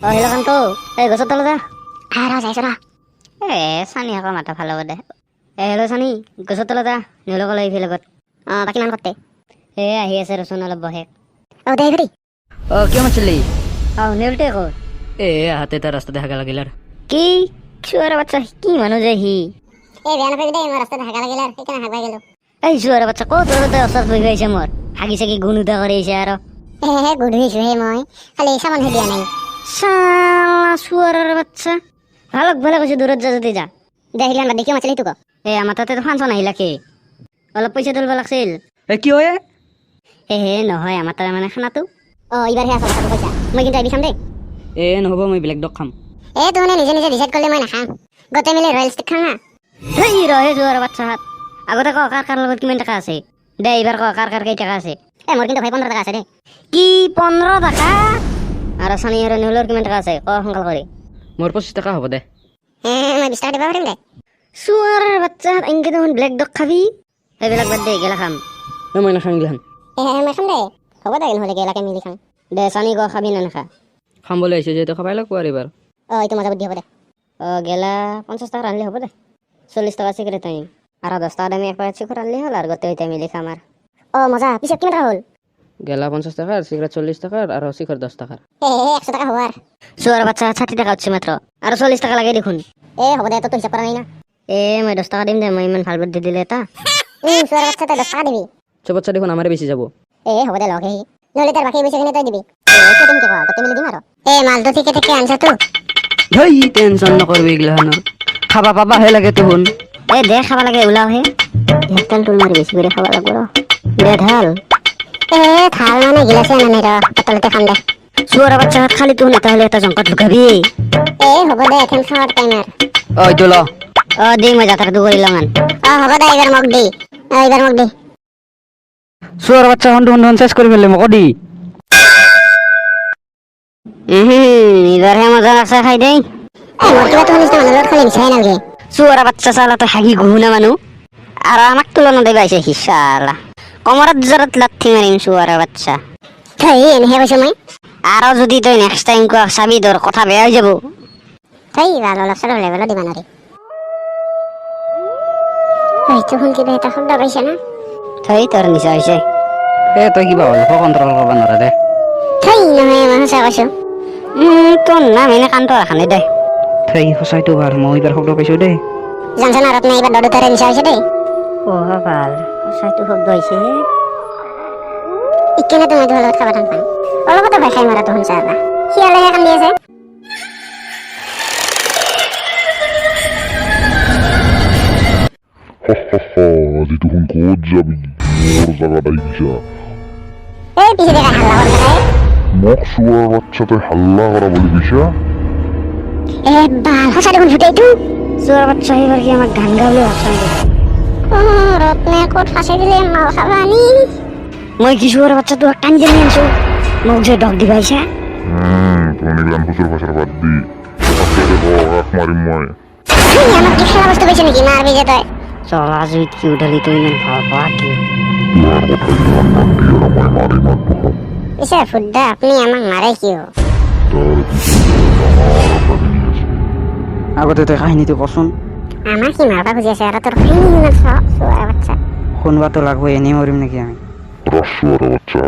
হিলাকান্ত এই গছত তলে যা যাইছো ৰ চানি আকৌ মাথা ভাল হ'ব দে হেল্ল' চানি গছত তলে যা নিলক লৈ আহিবি লগত বাকী মান কৰতে আহি আছে ৰচোন অলপ বহে দে ঘৰি কিয় মাতিলি নিলতে ক'ত হাতে তাৰ ৰাস্তা দেখা লাগিল আৰু কি চুৱাৰ বাচ্চা কি মানুহ যে সি বেয়া নাপাবি দেই মই ৰাস্তাত হাগা লাগিল আৰু সেইকাৰণে হাগবা গেলো এই চুৱাৰ বাচ্চা ক'ত ওচৰত বহি আহিছে মোৰ হাগি চাগি গুণ উদা কৰি আহিছে আৰু গুড হৈছো হে মই খালি চাবোনহে দিয়া নাই চালা চুৱাৰৰ বাচ্চা ভালে কৈছো দূৰত যা যদি যা দে আহিলে বাদ দে কিয় মাতিলি তোক আমাৰ তাতে ফাংচন আহিলা কি অলপ পইচা তুলিব লাগছিল কি হয় নহয় আমাৰ তাতে মানে খানাটো এইবাৰহে আছ কথাটো কৈছা মই কিন্তু আইবি খাম দেই নহ'ব মই বেলেগ দক খাম তোনে নিজে নিজে ডিচাইড কৰিলে মই নাখাম গোটেই মিলি ৰয়েল ষ্টিক খাম না সেই ৰহে চুৱাৰ বাচ্চা হাত আগতে ক কাৰ লগত কিমান টকা আছে দে এইবাৰ কাৰ কেই টকা আছে মোৰ কিন্তু ভাই 15 টকা আছে দেই কি 15 টকা আৰু চানি আৰু নিউলৰ কিমান টকা আছে সোনকাল কৰি মোৰ 25 টকা হ'ব দে মই 20 টকা দিব পাৰিম দে চুৱাৰ বাচ্চা এনকে দেখোন ব্লেক ডগ খাবি সেইবিলাক বাদ দে গেলা খাম মই নাখাম গিলাখান মই খাম দে হ'ব দে নহ'লে গেলাকে মিলি খাম দে চানি খাবি না নাখা খাম বুলি আহিছে যিহেতু খাবাই লাগব আৰু এইবাৰ এইটো মজা বুদ্ধি হ'ব দে গেলা 50 টকা আনলি হ'ব দে 40 টকা চিগাৰেট আনিম আৰু 10 টকা দামী এক পেকেট চিগাৰেট আনলি হ'ল আৰু গোটেই মিলি খাম আৰু মজা পিছত কিমান টকা হ'ল গেলা 50 টাকাৰ চিগাৰেট 40 টাকাৰ আৰু চিগাৰেট 10 টাকাৰ 100 টকা হ'ব আৰু চুৱাৰ বাচ্চা 60 টকা উঠছে মাত্ৰ আৰু 40 টকা লাগে দেখোন হ'ব দে তোৰ হিচাপ কৰা নাই না মই 10 টকা দিম দে মই ইমান ভাল বুদ্ধি দিলে এটা চুৱাৰ বাচ্চা তই 10 টকা দিবি চবত চাই দেখোন আমাৰে বেছি যাব হ'ব দে লগ নহ'লে তাৰ বাকী পইচা খিনি তই দিবি গোটেই মিলি দিম আৰু মালটো ঠিকে ঠিকে আনছা তো হেই টেনচন নকৰবি এইগিলাখানৰ খাবা পাবাহে লাগে তোহোন দে খাবা লাগে ওলাও হে একদম তোৰ মাৰি বেছি কৰি খাব লাগিব দে ঢাল থাল মানে গিলাচে আনা নাই পাতলতে খাম দে চুৱাৰ বাচ্চা হাত খালি তোৰ নেতাহ'লে এটা জংকত লুকাবি হ'ব দে এখন খাৱাৰ টাইম আৰু এইটো ল দে মই যাত্ৰাটো কৰি লওঁ হ'ব দে এইবাৰ মোক দে চুৱাৰ বাচ্চা হন চেছ কৰি মেলি মোক দি এইবাৰহে মজা লাগছে খাই দেই মোৰ কিবা তো নিচিনা মানুহৰ লগত খালি বিচাই নালাগে চুৱাৰ বাচ্চা চালাটো হাগি ঘুহুনা মানুহ আৰু আমাক তুলনা দিব আহিছে সি চালা কমৰত জৰত লাঠি মাৰিম চুৱাৰ বাচ্চা এনেহে কৈছো মই আৰু যদি তই নেক্সট টাইম কোৱা চাবি তোৰ কথা বেয়া হৈ যাব অলপ চলপ লেভেলত দিবা নোৱাৰি এইটো শুন কিবা এটা শব্দ পাইছে না তোৰ নিচা হৈছে তই কিবা অলপ কণ্ট্ৰল কৰিব নোৱাৰা দে নহয় মই সঁচা কৈছো তোৰ নাম এনে কান্ত ৰাখা নাই দে সঁচাইতো ভাল মই এইবাৰ শব্দ পাইছো দেই জানচোন আৰু আপোনাৰ এইবাৰ দুটাৰে নিচা হৈছে দেই ভাল সঁচাইতো শব্দ হৈছে ইকেনে তুমি তোমাৰ লগত খাবা টান পাই অলপতে ভয় খাই মাৰাটো শুনছা এটা শিয়ালেহে কান্দি আছে আজি দেখোন ক'ত যাবি মোৰ জাগাত আহিছা পিছে দেখা হাল্লা কৰি থাকে মোক চুৱাৰ বাচ্চা তই হাল্লা কৰা বুলি কৈছা বাল সঁচা দেখোন ভূতে এইটো চুৱাৰ বাচ্চা এইবাৰ কি আমাক গান গাবলৈ ভাবছা ৰত্নে ক'ত ফাঁচি দিলে মাল খাবা আনি মই কি চুৱাৰ বাচ্চা তোক কান্দি আনিছো মোক যে ডগ দিবাইছা তুমি গান ফুচুৰ ফাচৰ বাদ দি আকাশ মাৰিম মই আমাক কি খেলা বস্তু পাইছে নেকি মাৰবি যে তই চলা জুইত কি উঠালি তই ইমান ভাল পোৱা কি তোমাৰ কথা ইমান বাদ দি আৰু মই মাৰি মাত বহাম পিছে ফুদ্দা আপুনি আমাক মাৰে কিয় তাৰ পিছত ডাঙৰ কাহিনী আছে আগতে তই কাহিনীটো কচোন আমাক কি মাৰবা খুজি আছে আৰু তোৰ খাই ইমান চোৱাৰ বাচ্চা শুনবাতো লাগব এনেই মৰিম নেকি আমি চুৱাৰ বাচ্চা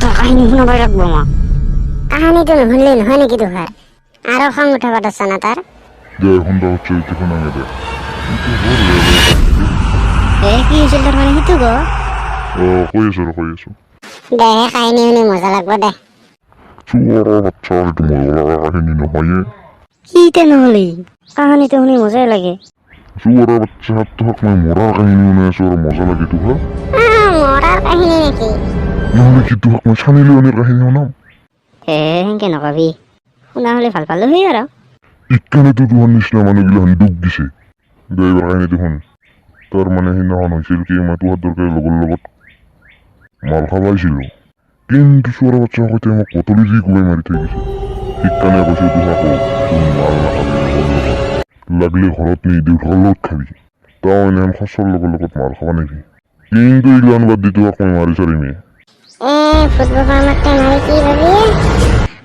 তোৰ কাহিনী শুনাবাই লাগব আমাক কাহানীটো নুশুনলে নহয় নেকি তোহাৰ আৰু খং উঠাব ধৰছা না তাৰ দে শুনবা হচ্ছে এইটো শুনাঙে দে কি হৈছিল তাৰ মানে সেইটো কৈ আছো দে কাহিনী শুনি মজা লাগব দে চুৱাৰ বাচ্চা এইটো মজা লগা কাহিনী নহয়ে কি তেনেহ'লে কাহানীটো শুনি মজাই লাগে চুৱাৰ বাচ্চা তোক মই মৰাৰ কাহিনী শুনাই আছো আৰু মজা লাগে তোহাৰ মৰাৰ কাহিনী নেকি নহ'লে কি তোক মই চানি লিয়নিৰ কাহিনী শুনাম সেনকে নকবি শুনা হ'লে ভাল পালো সেই আৰু ইকানেতো তোমাৰ নিচিনা মানুহগিলাখান দুখ দিছে দে এইবাৰ কাহিনীটো শুন তাৰ মানে সেইদিনাখন হৈছিল কি মই তোহাৰ দৰকাৰী লগৰ লগত মাল খাবাইছিলো কিন্তু চুৱাৰ বাচ্চা সৈতে মোক পতলি দি কোবাই মাৰি থৈ দিছে সেইকাৰণে কৈছো তোহাকো তুমি মাল নাখাবি লগৰ লগত লাগিলে ঘৰত নি দেউতাৰ লগত খাবি তাও এনেহেন সঁচৰ লগৰ লগত মাল খাবা নেকি কিন্তু এইগিলাখান বাদ দি তোহাক মই মাৰি চাৰিমেই ফুটবল আমাক মাৰি কি ভাবি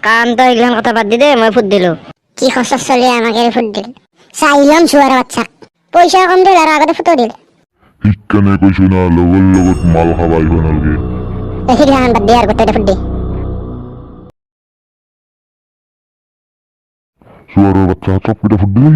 কান তো এগুলান কথা বাদ দি দে মই ফুট দিলো কি খসর চলে আমাকে ফুট দিল চাইলাম শুয়ার বাচ্চা পয়সা কম দিল আর আগতে ফুটো দিল শিক্ষানে কৈছো না লগৰ লগত মাল খাবা আহিব নালগে দেখি গিলাখান বাদ দিয়ে আর গোটেই ফুট দি চুয়ারের বাচ্চা চপ পিঠা ফুট দিলি